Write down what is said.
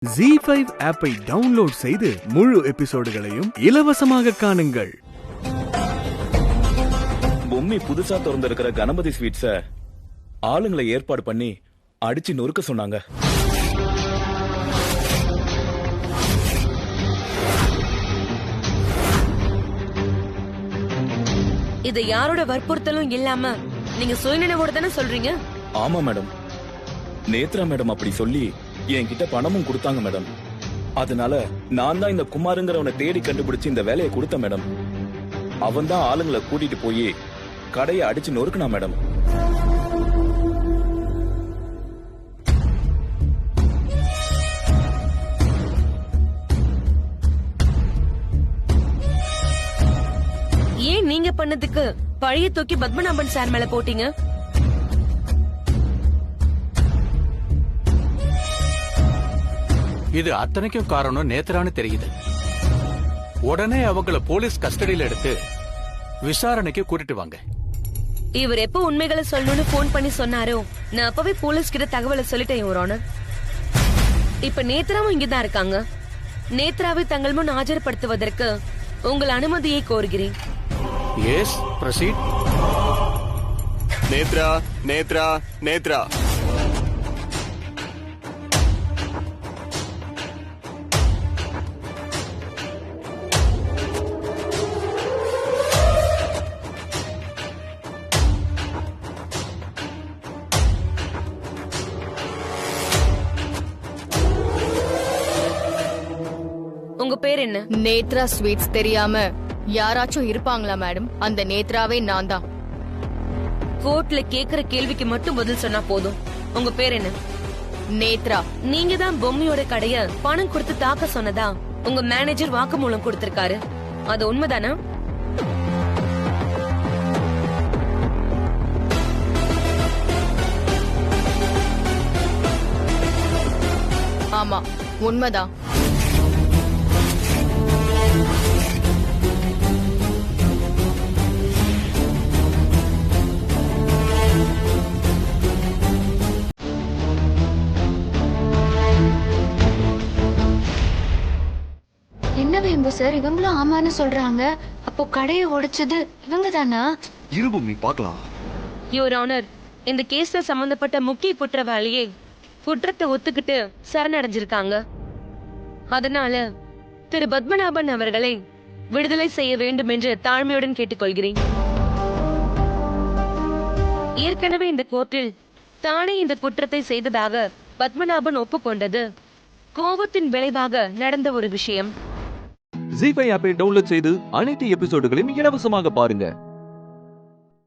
ZEE5 ஆப்பை download செய்து முழு எபிசோடுகளையும் இலவசமாக காணுங்கள். பொம்மி புதுசா திறந்திருக்கிற கணபதி ஸ்வீட்ஸ ஆளுங்களை ஏற்பாடு பண்ணி அடிச்சு நொறுக்க சொன்னாங்க. இது யாரோட வற்புறுத்தலும் இல்லாம நீங்க சுயநினைவோட தானே சொல்றீங்க? ஆமா மேடம், நேத்ரா மேடம் அப்படி சொல்லி என்கிட்ட பணமும் கொடுத்தாங்க மேடம். அதனால நான் தான் இந்த குமாருங்கிறவனை தேடி கண்டுபிடிச்சு இந்த வேலையை கொடுத்த மேடம். அவன் தான் ஆளுங்களை கூட்டிட்டு போய் கடையை அடிச்சு நொறுக்குனா மேடம். ஏன் நீங்க பண்ணதுக்கு பழைய தூக்கி பத்மநாபன் சார் மேல போட்டீங்க? இது அத்தனைக்கும் காரணம் நேத்ரான்னு தெரியுது. உடனே அவங்கள போலீஸ் கஸ்டடியில எடுத்து விசாரணைக்கு கூட்டிட்டு வாங்க. இவர் எப்ப உண்மைகளை சொல்லணும்னு போன் பண்ணி சொன்னாரோ நான் அப்பவே போலீஸ் கிட்ட தகவலை சொல்லிட்டேன் யுவர் ஆனர். இப்ப நேத்ராவும் இங்கதான் இருக்காங்க. நேத்ராவை தங்கள் முன் ஆஜர்படுத்துவதற்கு உங்கள் அனுமதியை கோருகிறேன். Yes, proceed. நேத்ரா, நேத்ரா, நேத்ரா. உங்க பேர் என்ன? நேத்ரா ஸ்வீட்ஸ் தெரியாம யாராச்சும் இருப்பாங்களா மேடம்? அந்த நேத்ராவே நான் தான். கோர்ட்ல கேக்குற கேள்விக்கு மட்டும் பதில் சொன்னா போதும். உங்க பேர் என்ன? நேத்ரா. நீங்க தான் பொம்மையோட கடைய பணம் கொடுத்து தாக்க சொன்னதா உங்க மேனேஜர் வாக்குமூலம் கொடுத்திருக்காரு. அது உண்மைதானா? ஆமா, உண்மைதான். என்ன வேம்பு சார், இவங்களும் ஆமான்னு சொல்றாங்க. அப்போ கடையை உடைச்சது இவங்க தானா? இருபுமி பார்க்கலாம். யுவர் ஆனர், இந்த கேஸ்ல சம்பந்தப்பட்ட முக்கிய குற்றவாளியே குற்றத்தை ஒத்துக்கிட்டு சரணடைஞ்சிருக்காங்க. அதனால திரு பத்மநாபன் அவர்களை விடுதலை செய்ய வேண்டும் என்று தாழ்மையுடன் கேட்டுக்கொள்கிறேன். ஏற்கனவே இந்த கோர்ட்டில் தானே இந்த குற்றத்தை செய்ததாக பத்மநாபன் ஒப்புக்கொண்டது கோபத்தின் விளைவாக நடந்த ஒரு விஷயம். ZEE5 ஆப்பை டவுன்லோட் செய்து அனைத்து எபிசோடுகளையும் இலவசமாக பாருங்க.